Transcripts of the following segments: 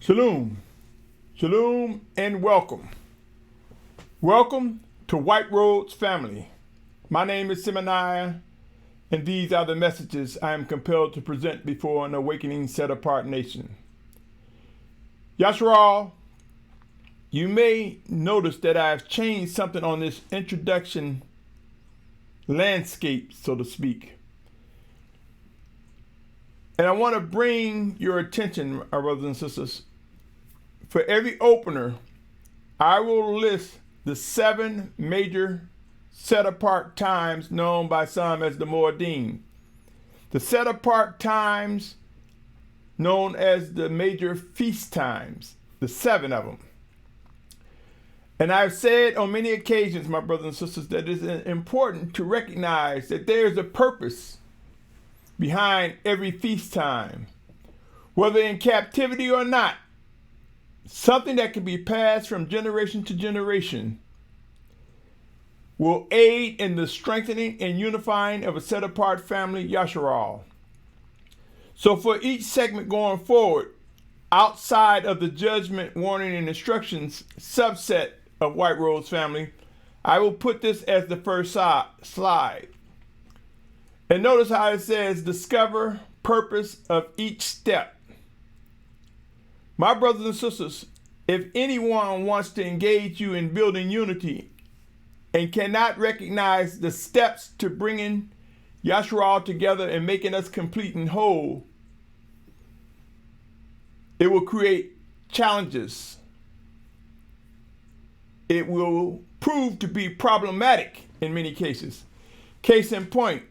Shalum, Shalum, and welcome. Welcome to White Roads family. My name is Symmanayah, and these are the messages I am compelled to present before an awakening set-apart nation. Yashar'al, you may notice that I've changed something on this introduction landscape, so to speak. And I want to bring your attention, our brothers and sisters. For every opener, I will list the 7 major set-apart times known by some as the Moedim. The set-apart times known as the major feast times, the 7 of them. And I've said on many occasions, my brothers and sisters, that it is important to recognize that there's a purpose behind every feast time, whether in captivity or not. Something that can be passed from generation to generation will aid in the strengthening and unifying of a set-apart family, Yashar'al. So for each segment going forward, outside of the judgment, warning, and instructions subset of White Roads family, I will put this as the first slide. And notice how it says, discover purpose of each step. My brothers and sisters, if anyone wants to engage you in building unity and cannot recognize the steps to bringing Yashar'al together and making us complete and whole, it will create challenges. It will prove to be problematic in many cases. Case in point,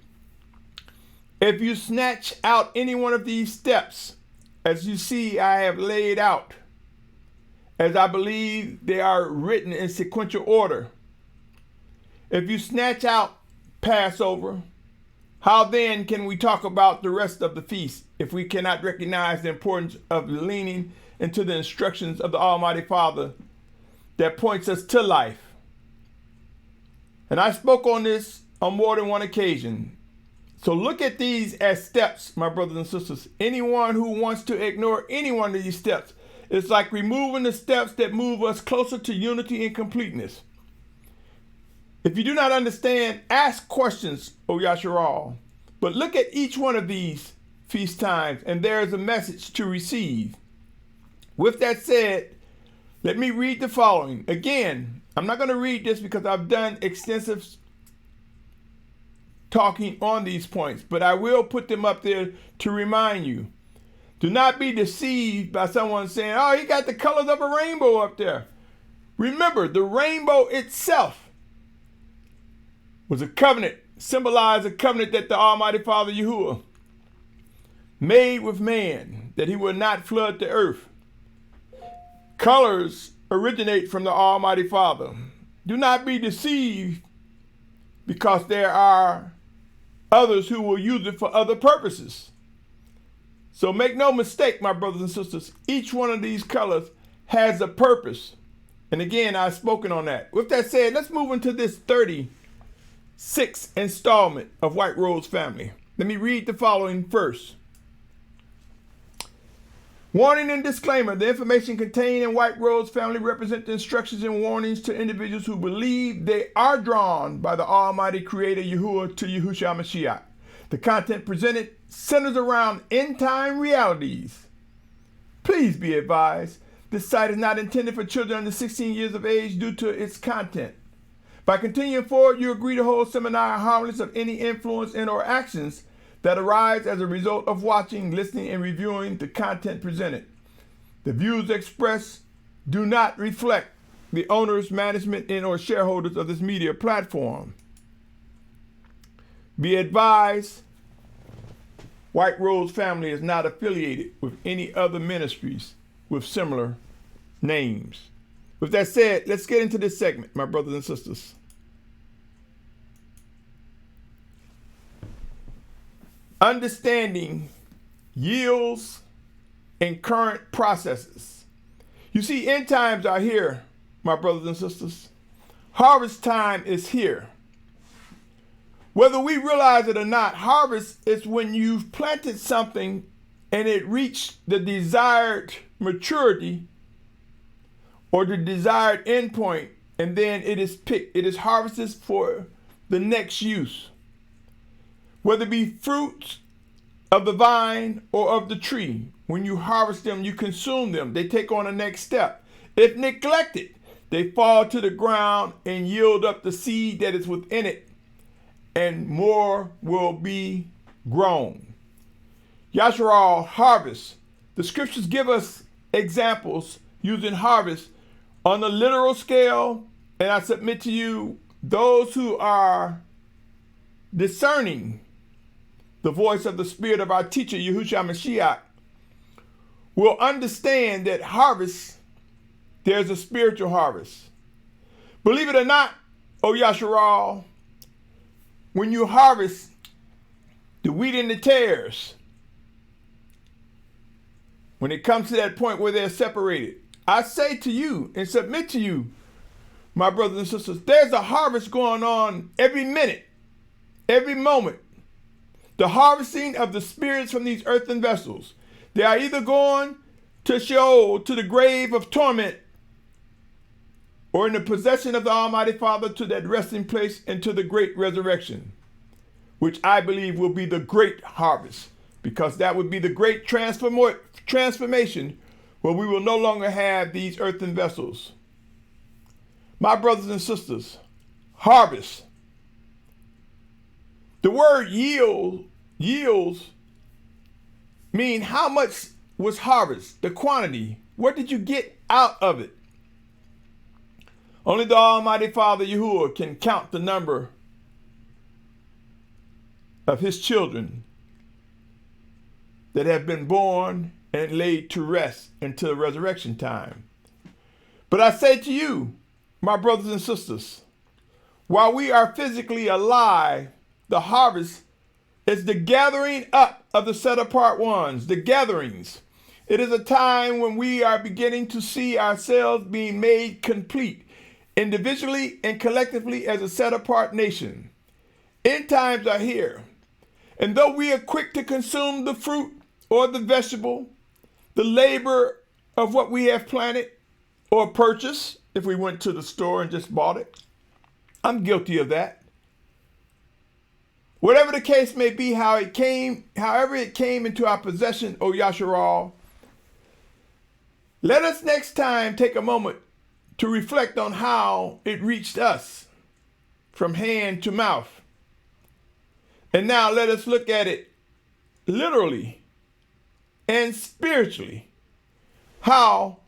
if you snatch out any one of these steps, as you see I have laid out, as I believe they are written in sequential order, if you snatch out Passover, how then can we talk about the rest of the feast if we cannot recognize the importance of leaning into the instructions of the Almighty Father that points us to life? And I spoke on this on more than one occasion. So look at these as steps, my brothers and sisters. Anyone who wants to ignore any one of these steps, it's like removing the steps that move us closer to unity and completeness. If you do not understand, ask questions, O Yashar'al. But look at each one of these feast times, and there is a message to receive. With that said, let me read the following. Again, I'm not going to read this because I've done extensive talking on these points, but I will put them up there to remind you. Do not be deceived by someone saying, oh, he got the colors of a rainbow up there. Remember, the rainbow itself was a covenant, symbolized a covenant that the Almighty Father Yahuah made with man, that he would not flood the earth. Colors originate from the Almighty Father. Do not be deceived, because there are others who will use it for other purposes. So make no mistake, my brothers and sisters, each one of these colors has a purpose. And again, I've spoken on that. With that said, let's move into this 36th installment of White Roads family. Let me read the following first. Warning and disclaimer. The information contained in White Roads family represent the instructions and warnings to individuals who believe they are drawn by the Almighty Creator Yahuah to Yahusha Mashyach. The content presented centers around end-time realities. Please be advised, this site is not intended for children under 16 years of age due to its content. By continuing forward, you agree to hold Symmanayah harmless of any influence and or actions that arise as a result of watching, listening, and reviewing the content presented. The views expressed do not reflect the owners, management, and or shareholders of this media platform. Be advised, White Roads family is not affiliated with any other ministries with similar names. With that said, let's get into this segment, my brothers and sisters. Understanding yields and current processes. You see, end times are here, my brothers and sisters. Harvest time is here. Whether we realize it or not, harvest is when you've planted something and it reached the desired maturity or the desired endpoint, and then it is picked. It is harvested for the next use. Whether it be fruits of the vine or of the tree, when you harvest them, you consume them. They take on a next step. If neglected, they fall to the ground and yield up the seed that is within it, and more will be grown. Yashar'al, harvest. The scriptures give us examples using harvest on the literal scale, and I submit to you, those who are discerning the voice of the Spirit of our teacher, Yahusha Mashyach, will understand that harvest, there's a spiritual harvest. Believe it or not, O Yashar'al, when you harvest the wheat and the tares, when it comes to that point where they're separated, I say to you and submit to you, my brothers and sisters, there's a harvest going on every minute, every moment. The harvesting of the spirits from these earthen vessels. They are either going to Sheol, to the grave of torment, or in the possession of the Almighty Father to that resting place and to the great resurrection, which I believe will be the great harvest, because that would be the great transformation where we will no longer have these earthen vessels. My brothers and sisters, harvest. The word yields mean how much was harvest, the quantity. What did you get out of it? Only the Almighty Father Yahuah can count the number of his children that have been born and laid to rest until resurrection time. But I say to you, my brothers and sisters, while we are physically alive, the harvest is the gathering up of the set apart ones, the gatherings. It is a time when we are beginning to see ourselves being made complete, individually and collectively as a set apart nation. End times are here. And though we are quick to consume the fruit or the vegetable, the labor of what we have planted or purchased, if we went to the store and just bought it, I'm guilty of that. Whatever the case may be, however it came into our possession, O Yashar'al, let us next time take a moment to reflect on how it reached us from hand to mouth. And now let us look at it literally and spiritually, how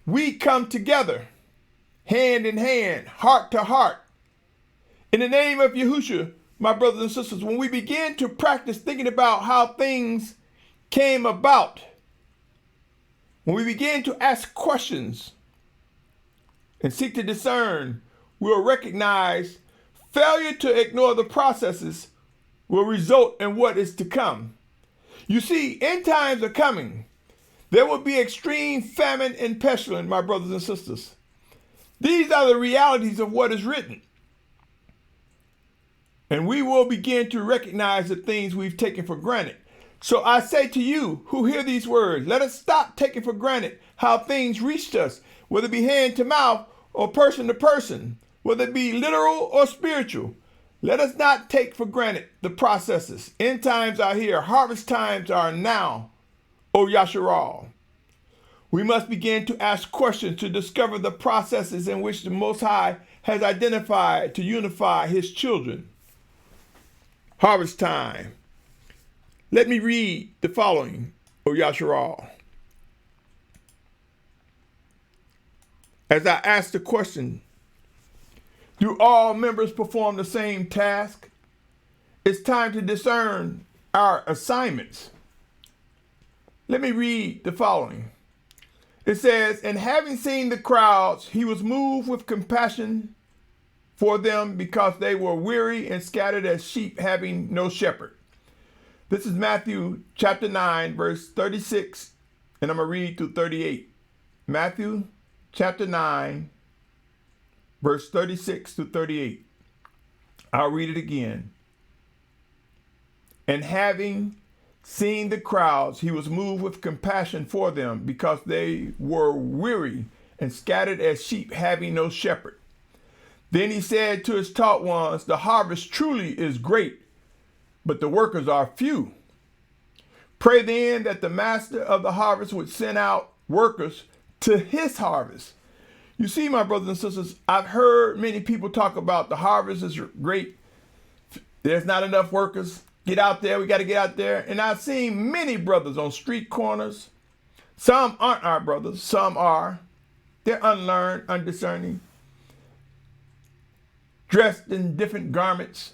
we come together, hand in hand, heart to heart. In the name of Yahusha, my brothers and sisters, when we begin to practice thinking about how things came about, when we begin to ask questions and seek to discern, we'll recognize failure to ignore the processes will result in what is to come. You see, end times are coming. There will be extreme famine and pestilence, my brothers and sisters. These are the realities of what is written. And we will begin to recognize the things we've taken for granted. So I say to you who hear these words, let us stop taking for granted how things reached us, whether it be hand to mouth or person to person, whether it be literal or spiritual. Let us not take for granted the processes. End times are here. Harvest times are now, O Yashar'al. We must begin to ask questions to discover the processes in which the Most High has identified to unify his children. Harvest time. Let me read the following, O Yashar'al. As I ask the question, do all members perform the same task? It's time to discern our assignments. Let me read the following. It says, and having seen the crowds, he was moved with compassion for them because they were weary and scattered as sheep having no shepherd. This is Matthew chapter 9, verse 36, and I'm going to read through 38. Matthew chapter 9, verse 36 to 38. I'll read it again. And having Seeing the crowds, he was moved with compassion for them because they were weary and scattered as sheep having no shepherd. Then he said to his taught ones, the harvest truly is great, but the workers are few. Pray then that the master of the harvest would send out workers to his harvest. You see, my brothers and sisters, I've heard many people talk about the harvest is great. There's not enough workers. Get out there. We got to get out there. And I've seen many brothers on street corners. Some aren't our brothers. Some are. They're unlearned, undiscerning, dressed in different garments,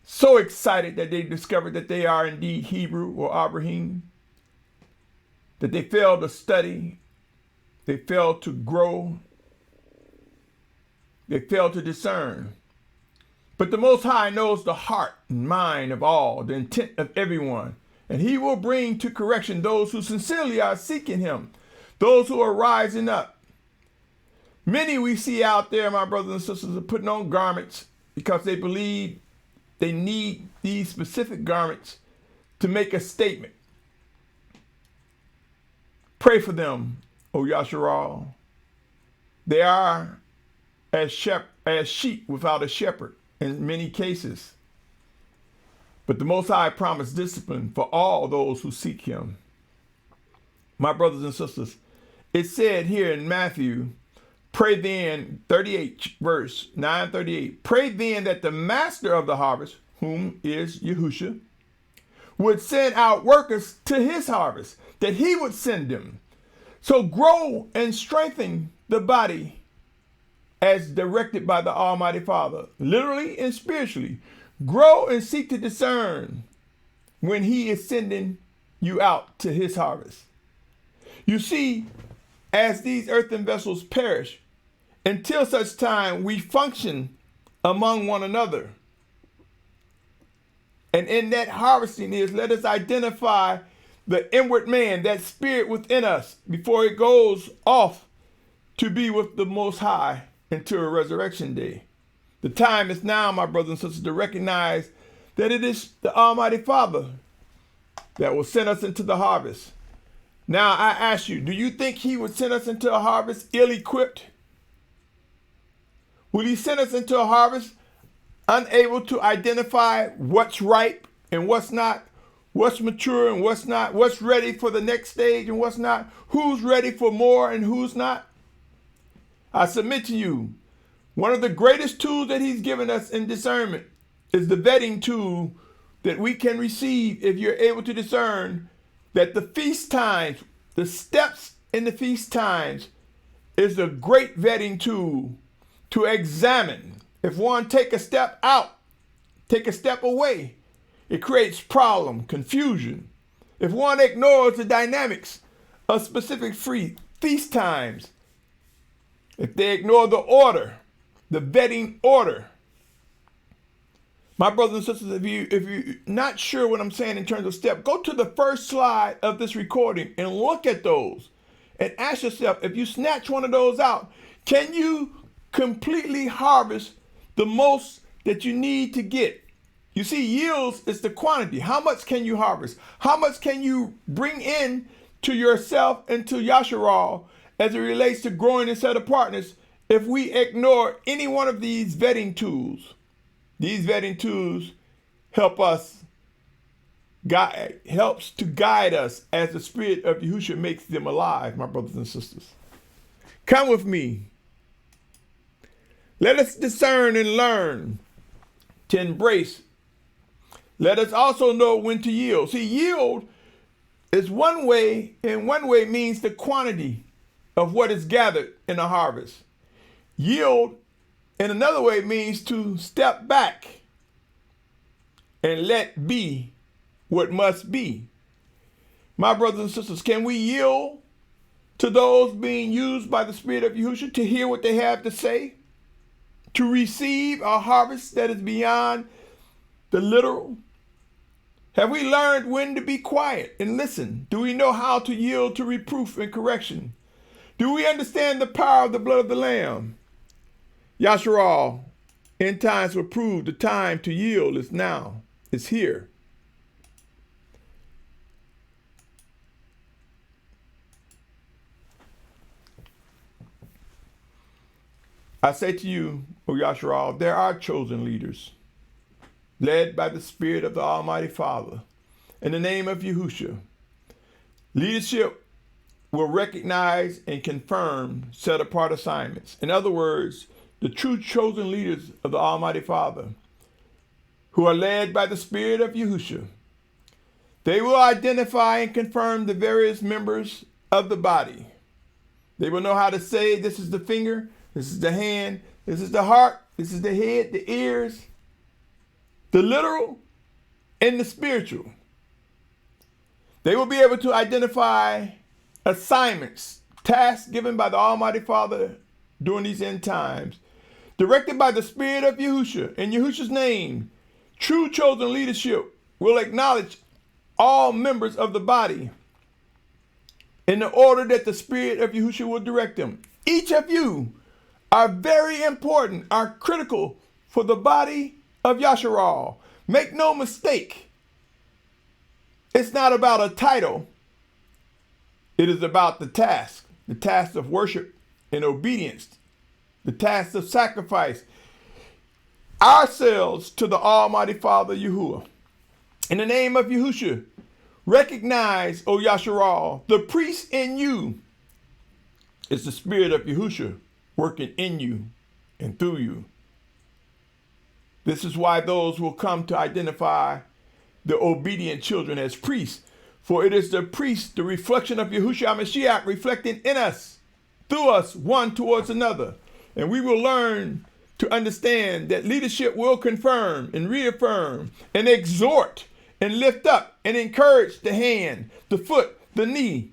so excited that they discovered that they are indeed Hebrew or Abrahym, that they failed to study, they failed to grow, they failed to discern. But the Most High knows the heart and mind of all, the intent of everyone, and he will bring to correction those who sincerely are seeking him, those who are rising up. Many we see out there, my brothers and sisters, are putting on garments because they believe they need these specific garments to make a statement. Pray for them, O Yashar'al. They are as sheep without a shepherd in many cases. But the Most High promised discipline for all those who seek him. My brothers and sisters, it said here in Matthew, pray then, 38 verse 9:38, pray then that the master of the harvest, whom is Yahusha, would send out workers to his harvest, that he would send them. So grow and strengthen the body as directed by the Almighty Father, literally and spiritually. Grow and seek to discern when he is sending you out to his harvest. You see, as these earthen vessels perish, until such time we function among one another. And in that harvesting let us identify the inward man, that spirit within us, before it goes off to be with the Most High until a resurrection day. The time is now, my brothers and sisters, to recognize that it is the Almighty Father that will send us into the harvest. Now I ask you, do you think he would send us into a harvest ill-equipped? Will he send us into a harvest unable to identify what's ripe and what's not, what's mature and what's not, what's ready for the next stage and what's not, who's ready for more and who's not? I submit to you, one of the greatest tools that he's given us in discernment is the vetting tool that we can receive if you're able to discern that the feast times, the steps in the feast times is a great vetting tool to examine. If one take a step out, take a step away, it creates problem, confusion. If one ignores the dynamics of specific feast times, if they ignore the order, the vetting order. My brothers and sisters, if you're not sure what I'm saying in terms of step, go to the first slide of this recording and look at those and ask yourself, if you snatch one of those out, can you completely harvest the most that you need to get? You see, yields is the quantity. How much can you harvest? How much can you bring in to yourself and to Yashar'al as it relates to growing and set apartness if we ignore any one of these vetting tools? These vetting tools helps to guide us as the spirit of Yahusha makes them alive, my brothers and sisters. Come with me. Let us discern and learn to embrace. Let us also know when to yield. See, yield is one way, and one way means the quantity of what is gathered in a harvest. Yield in another way means to step back and let be what must be. My brothers and sisters, can we yield to those being used by the Spirit of Yahusha to hear what they have to say? To receive a harvest that is beyond the literal? Have we learned when to be quiet and listen? Do we know how to yield to reproof and correction? Do we understand the power of the blood of the Lamb? Yashar'al, end times will prove the time to yield is now, is here. I say to you, O Yashar'al, there are chosen leaders, led by the Spirit of the Almighty Father, in the name of Yahusha. Leadership will recognize and confirm set-apart assignments. In other words, the true chosen leaders of the Almighty Father, who are led by the Spirit of Yahusha, they will identify and confirm the various members of the body. They will know how to say, this is the finger, this is the hand, this is the heart, this is the head, the ears, the literal and the spiritual. They will be able to identify assignments, tasks given by the Almighty Father during these end times, directed by the Spirit of Yahusha. In Yahusha's name, true chosen leadership will acknowledge all members of the body in the order that the Spirit of Yahusha will direct them. Each of you are very important, are critical for the body of Yashar'al. Make no mistake, it's not about a title. It is about the task of worship and obedience, the task of sacrifice ourselves to the Almighty Father Yahuah. In the name of Yahusha, recognize, O Yashar'al, the priest in you is the Spirit of Yahusha working in you and through you. This is why those will come to identify the obedient children as priests. For it is the priest, the reflection of Yahusha Mashyach, reflecting in us, through us, one towards another. And we will learn to understand that leadership will confirm and reaffirm and exhort and lift up and encourage the hand, the foot, the knee,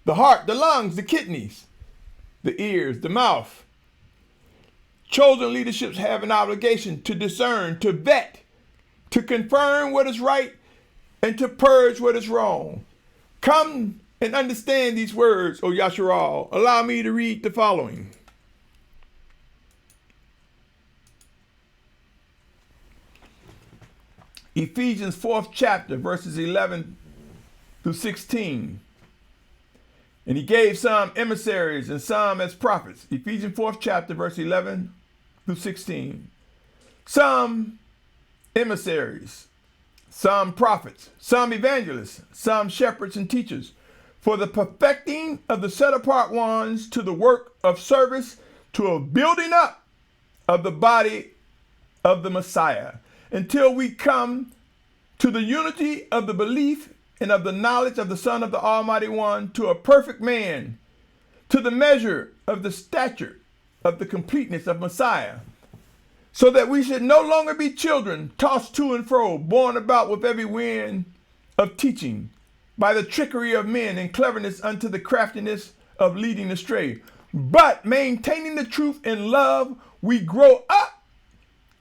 the heart, the lungs, the kidneys, the ears, the mouth. Chosen leaderships have an obligation to discern, to vet, to confirm what is right, and to purge what is wrong. Come and understand these words, O Yashar'al. Allow me to read the following. Ephesians 4th chapter, verses 11 through 16. And he gave some emissaries and some as prophets. Ephesians 4th chapter, verse 11 through 16. Some emissaries, some prophets, some evangelists, some shepherds and teachers, for the perfecting of the set-apart ones to the work of service, to a building up of the body of the Messiah, until we come to the unity of the belief and of the knowledge of the Son of the Almighty One, to a perfect man, to the measure of the stature of the completeness of Messiah, so that we should no longer be children, tossed to and fro, borne about with every wind of teaching, by the trickery of men and cleverness unto the craftiness of leading astray. But maintaining the truth in love, we grow up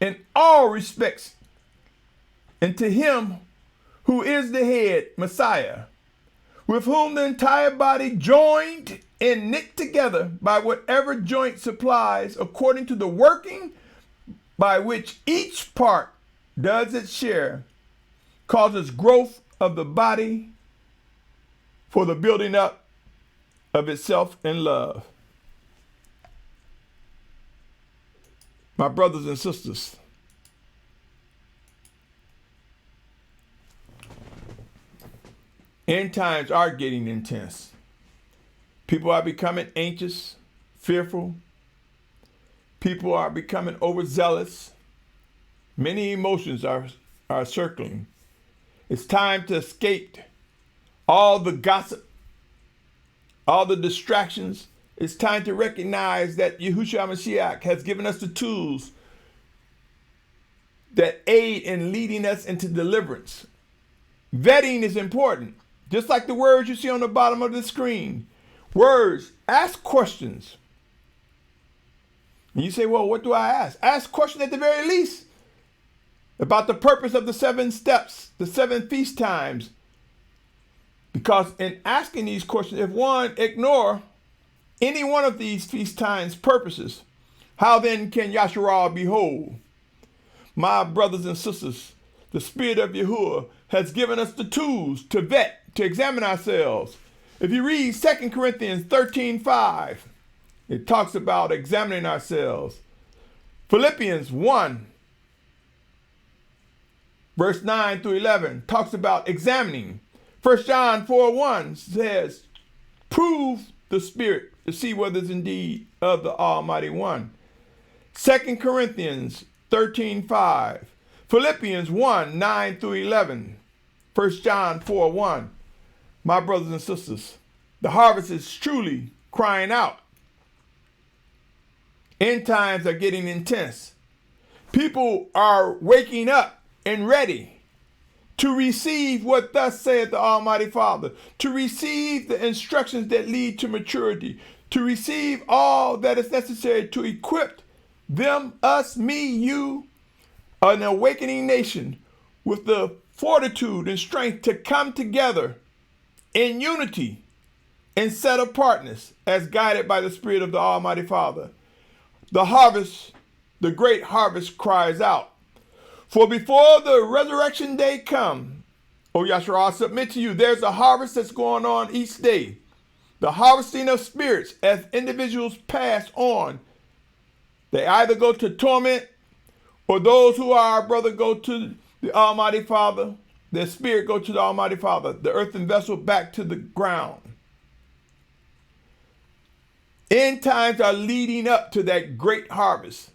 in all respects into him who is the head, Messiah, with whom the entire body, joined and knit together by whatever joint supplies, according to the working by which each part does its share, causes growth of the body for the building up of itself in love. My brothers and sisters, end times are getting intense. People are becoming anxious, fearful. People are becoming overzealous. Many emotions are circling. It's time to escape all the gossip, all the distractions. It's time to recognize that Yahusha Mashyach has given us the tools that aid in leading us into deliverance. Vetting is important. Just like the words you see on the bottom of the screen. Words, ask questions. And you say, well, what do I ask? Ask questions at the very least about the purpose of the 7 steps, the 7 feast times. Because in asking these questions, if one ignore any one of these feast times' purposes, how then can Yashar'al be whole? My brothers and sisters, the Spirit of Yahuah has given us the tools to vet, to examine ourselves. If you read 2 Corinthians 13:5, it talks about examining ourselves. Philippians 1, verse 9 through 11 talks about examining. 1 John 4:1 says, prove the spirit to see whether it's indeed of the Almighty One. 2 Corinthians 13:5. Philippians 1, 9 through 11. 1 John 4:1. My brothers and sisters, the harvest is truly crying out. End times are getting intense. People are waking up and ready to receive what thus saith the Almighty Father, to receive the instructions that lead to maturity, to receive all that is necessary to equip them, us, me, you, an awakening nation with the fortitude and strength to come together in unity and set apartness as guided by the Spirit of the Almighty Father. The harvest, the great harvest cries out. For before the resurrection day come, O Yashar'al, I submit to you, there's a harvest that's going on each day. The harvesting of spirits as individuals pass on. They either go to torment, or those who are our brother go to the Almighty Father. Their spirit go to the Almighty Father, the earthen vessel back to the ground. End times are leading up to that great harvest.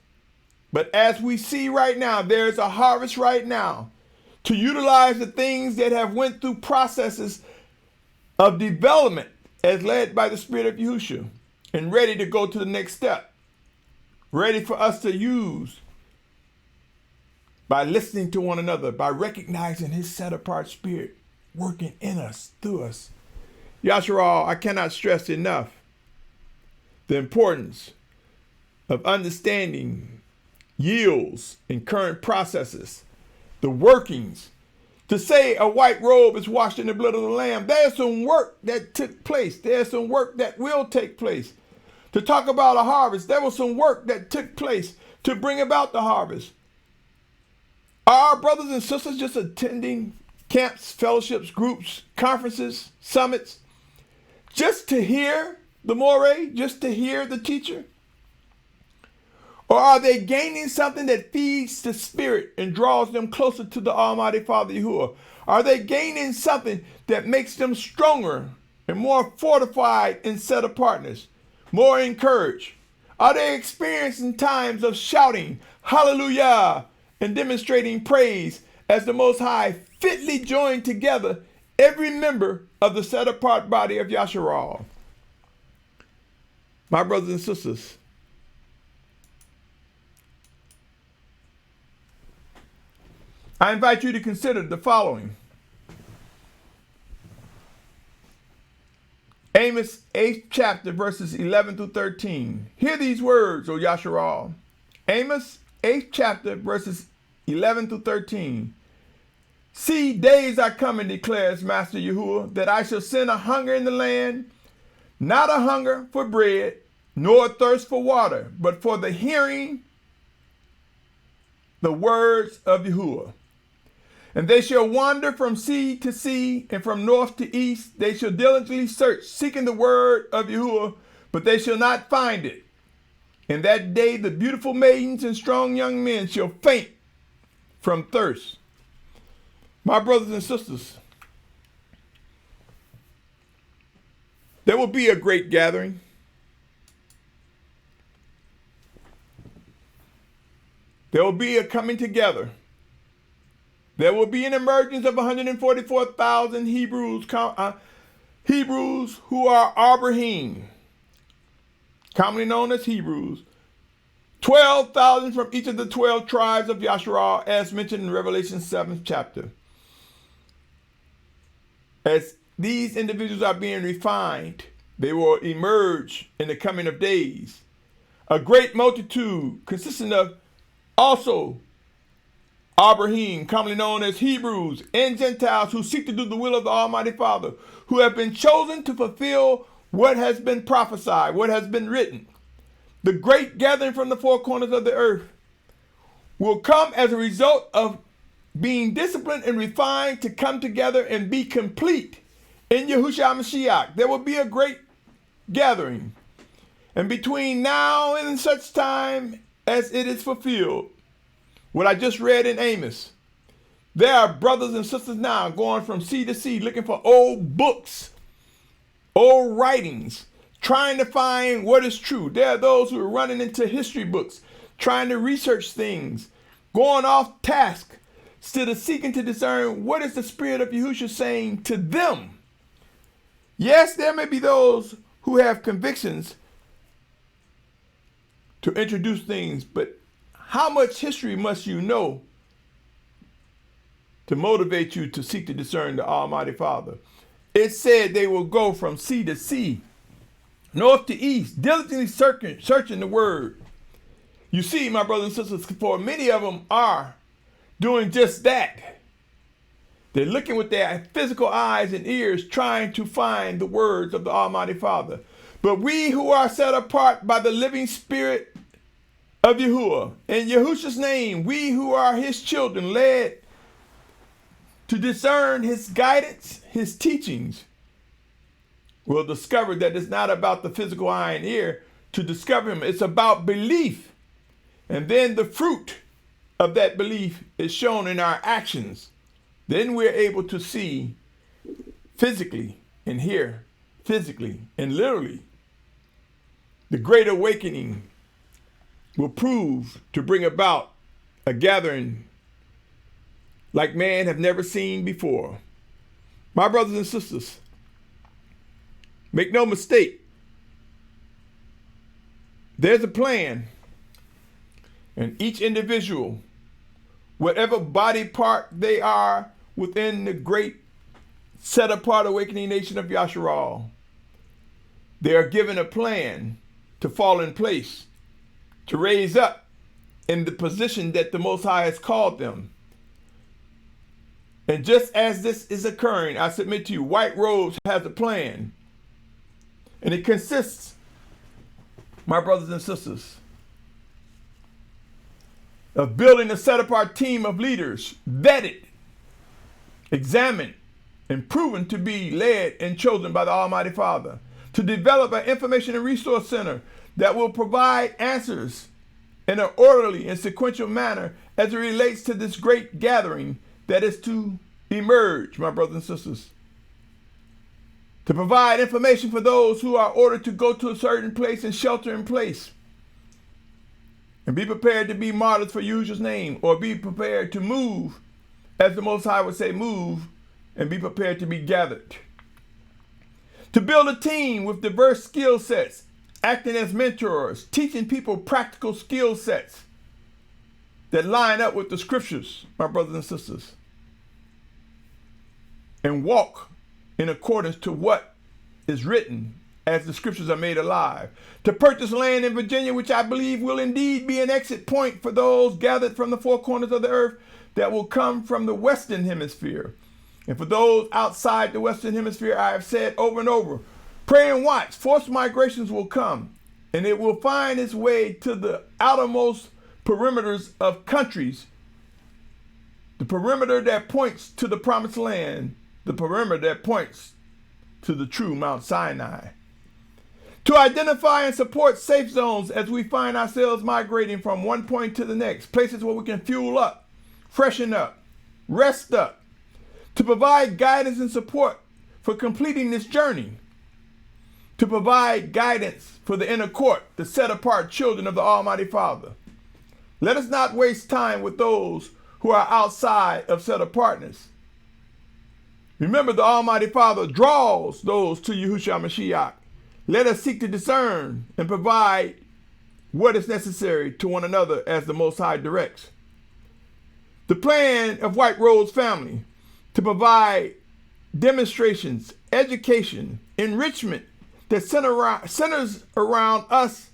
But as we see right now, there's a harvest right now to utilize the things that have went through processes of development as led by the Spirit of Yahusha and ready to go to the next step. Ready for us to use by listening to one another, by recognizing his set-apart spirit working in us, through us. Yashar'al, I cannot stress enough the importance of understanding yields and current processes, the workings. To say a white robe is washed in the blood of the Lamb, there's some work that took place. There's some work that will take place. To talk about a harvest, there was some work that took place to bring about the harvest. Are our brothers and sisters just attending camps, fellowships, groups, conferences, summits, just to hear the moray, just to hear the teacher? Or are they gaining something that feeds the spirit and draws them closer to the Almighty Father Yahuah? Are they gaining something that makes them stronger and more fortified in set apartness, more encouraged? Are they experiencing times of shouting hallelujah and demonstrating praise as the Most High fitly joined together every member of the set apart body of Yashar'al? My brothers and sisters, I invite you to consider the following. Amos 8th chapter, verses 11 through 13. Hear these words, O Yashar'al. Amos 8th chapter, verses 11 through 13. See, days are coming, declares Master Yahuah, that I shall send a hunger in the land, not a hunger for bread, nor a thirst for water, but for the hearing the words of Yahuah. And they shall wander from sea to sea, and from north to east. They shall diligently search, seeking the word of Yahuah, but they shall not find it. In that day the beautiful maidens and strong young men shall faint from thirst. My brothers and sisters, there will be a great gathering. There will be a coming together. There will be an emergence of 144,000 Hebrews who are Abrahym, commonly known as Hebrews. 12,000 from each of the 12 tribes of Yashar'al, as mentioned in Revelation 7th chapter. As these individuals are being refined, they will emerge in the coming of days. A great multitude consisting of also Abrahym, commonly known as Hebrews and Gentiles who seek to do the will of the Almighty Father, who have been chosen to fulfill what has been prophesied, what has been written. The great gathering from the four corners of the earth will come as a result of being disciplined and refined to come together and be complete in Yahusha Mashyach. There will be a great gathering. And between now and such time as it is fulfilled, what I just read in Amos. There are brothers and sisters now going from sea to sea looking for old books, old writings, trying to find what is true. There are those who are running into history books, trying to research things, going off task, instead of seeking to discern what is the Spirit of Yahusha saying to them. Yes, there may be those who have convictions to introduce things, but how much history must you know to motivate you to seek to discern the Almighty Father? It said they will go from sea to sea, north to east, diligently searching the word. You see, my brothers and sisters, for many of them are doing just that. They're looking with their physical eyes and ears, trying to find the words of the Almighty Father. But we who are set apart by the living Spirit of Yahuah, in Yahusha's name, we who are his children, led to discern his guidance, his teachings, will discover that it's not about the physical eye and ear to discover him. It's about belief. And then the fruit of that belief is shown in our actions. Then we're able to see physically and hear physically and literally. The great awakening will prove to bring about a gathering like man have never seen before. My brothers and sisters, make no mistake, there's a plan, and each individual, whatever body part they are within the great set-apart awakening nation of Yashar'al, they are given a plan to fall in place, to raise up in the position that the Most High has called them. And just as this is occurring, I submit to you, White Robes has a plan. And it consists, my brothers and sisters, of building a set-apart team of leaders, vetted, examined, and proven to be led and chosen by the Almighty Father, to develop an information and resource center that will provide answers in an orderly and sequential manner as it relates to this great gathering that is to emerge, my brothers and sisters. To provide information for those who are ordered to go to a certain place and shelter in place. And be prepared to be martyrs for Yahusha's name, or be prepared to move, as the Most High would say, move, and be prepared to be gathered. To build a team with diverse skill sets, acting as mentors, teaching people practical skill sets that line up with the scriptures, my brothers and sisters, and walk in accordance to what is written as the scriptures are made alive. To purchase land in Virginia, which I believe will indeed be an exit point for those gathered from the four corners of the earth that will come from the Western Hemisphere. And for those outside the Western Hemisphere, I have said over and over, pray and watch. Forced migrations will come, and it will find its way to the outermost perimeters of countries, the perimeter that points to the promised land, the perimeter that points to the true Mount Sinai. To identify and support safe zones as we find ourselves migrating from one point to the next, places where we can fuel up, freshen up, rest up. To provide guidance and support for completing this journey. To provide guidance for the inner court, the set-apart children of the Almighty Father. Let us not waste time with those who are outside of set-apartness. Remember, the Almighty Father draws those to Yahusha Mashyach. Let us seek to discern and provide what is necessary to one another as the Most High directs. The plan of White Rose family to provide demonstrations, education, enrichment that centers around us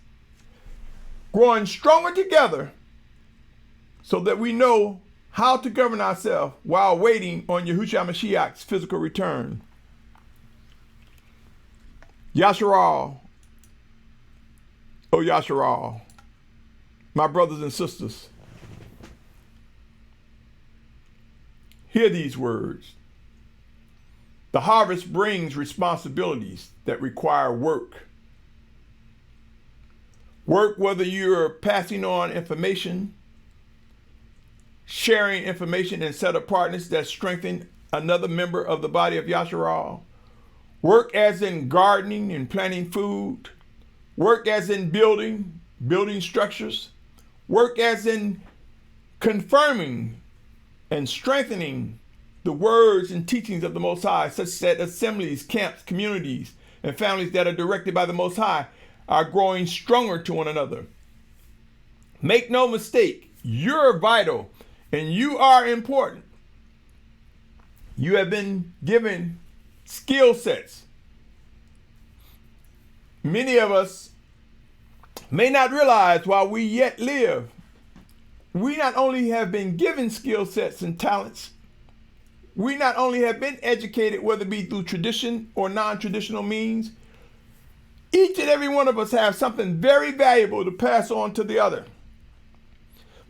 growing stronger together so that we know how to govern ourselves while waiting on Yahusha Mashiach's physical return. Yashar'al, oh Yashar'al, my brothers and sisters, hear these words. The harvest brings responsibilities that require work. Work whether you're passing on information, sharing information and set apartness that strengthen another member of the body of Yashar'al. Work as in gardening and planting food. Work as in building structures. Work as in confirming and strengthening the words and teachings of the Most High, such that assemblies, camps, communities, and families that are directed by the Most High are growing stronger to one another. Make no mistake, you're vital and you are important. You have been given skill sets. Many of us may not realize while we yet live, we not only have been given skill sets and talents, we not only have been educated, whether it be through tradition or non-traditional means, each and every one of us have something very valuable to pass on to the other.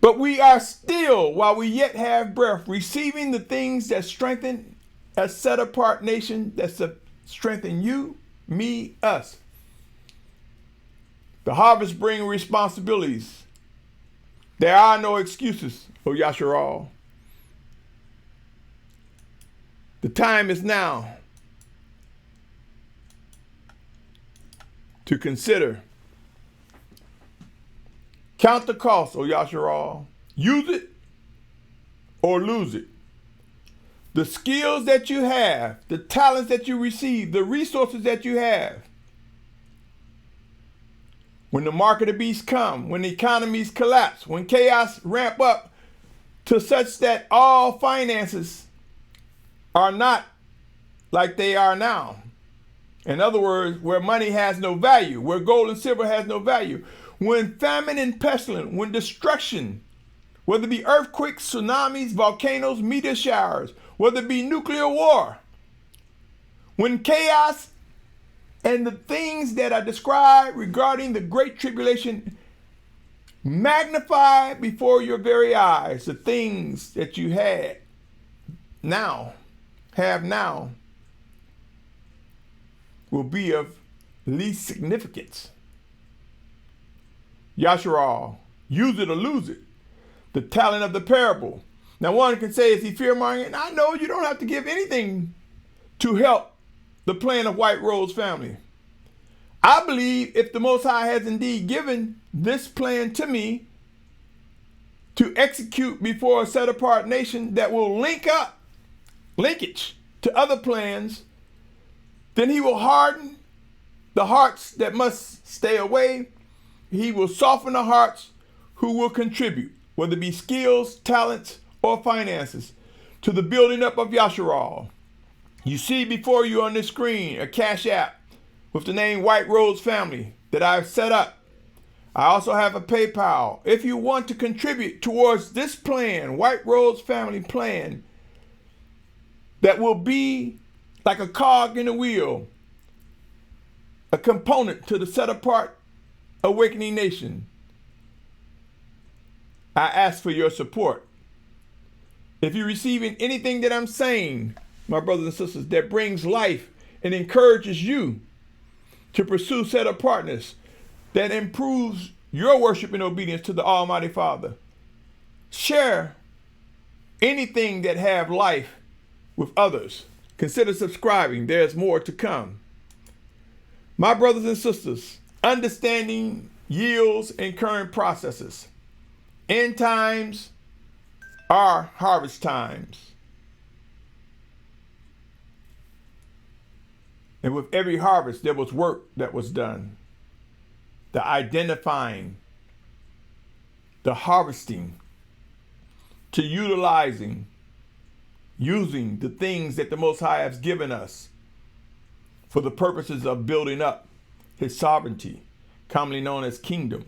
But we are still, while we yet have breath, receiving the things that strengthen a set-apart nation, that strengthen you, me, us. The harvest brings responsibilities. There are no excuses, O Yashar'al. The time is now to consider. Count the cost, O Yashar'al. Use it or lose it. The skills that you have, the talents that you receive, the resources that you have. When the mark of the beast come, when the economies collapse, when chaos ramp up to such that all finances are not like they are now. In other words, where money has no value, where gold and silver has no value. When famine and pestilence, when destruction, whether it be earthquakes, tsunamis, volcanoes, meteor showers, whether it be nuclear war, when chaos and the things that are described regarding the Great Tribulation magnify before your very eyes the things that you have now, will be of least significance. Yashar'al, use it or lose it. The talent of the parable. Now one can say, is he fear-mongering? I know you don't have to give anything to help the plan of White Rose family. I believe if the Most High has indeed given this plan to me to execute before a set-apart nation that will linkage to other plans, then he will harden the hearts that must stay away. He will soften the hearts who will contribute, whether it be skills, talents, or finances, to the building up of Yashar'al. You see before you on this screen a Cash App with the name White Rose Family that I've set up. I also have a PayPal. If you want to contribute towards this plan, White Rose Family plan, that will be like a cog in a wheel, a component to the set-apart awakening nation, I ask for your support. If you're receiving anything that I'm saying, my brothers and sisters, that brings life and encourages you to pursue set-apartness, that improves your worship and obedience to the Almighty Father, share anything that have life with others. Consider subscribing. There's more to come. My brothers and sisters, understanding yields and current processes. End times are harvest times. And with every harvest, there was work that was done. The identifying, the harvesting, to using the things that the Most High has given us for the purposes of building up his sovereignty, commonly known as kingdom.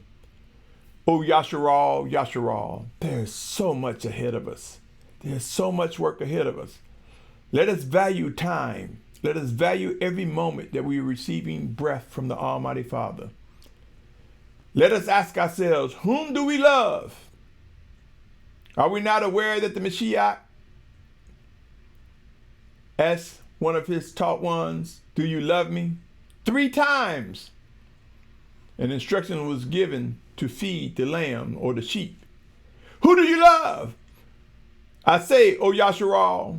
Oh, Yashar'al, Yashar'al, there's so much ahead of us. There's so much work ahead of us. Let us value time. Let us value every moment that we are receiving breath from the Almighty Father. Let us ask ourselves, whom do we love? Are we not aware that the Mashyach, as one of his taught ones, do you love me? 3 times. and instruction was given to feed the lamb or the sheep. Who do you love? I say, O Yashar'al,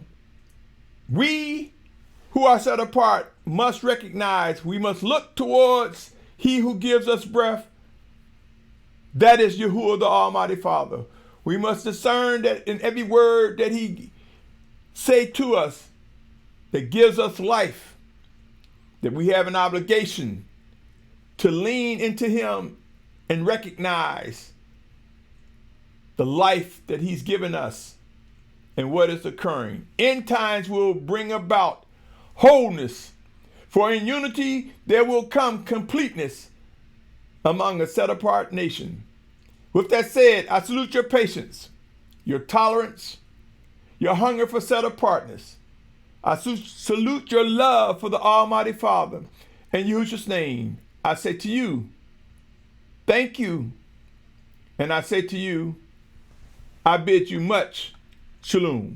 we who are set apart must recognize we must look towards he who gives us breath. That is Yahuah, the Almighty Father. We must discern that in every word that he say to us that gives us life, that we have an obligation to lean into him and recognize the life that he's given us and what is occurring. End times will bring about wholeness, for in unity there will come completeness among a set-apart nation. With that said, I salute your patience, your tolerance, your hunger for set-apartness. I salute your love for the Almighty Father. In Yahusha's name, I say to you, thank you. And I say to you, I bid you much Shalum.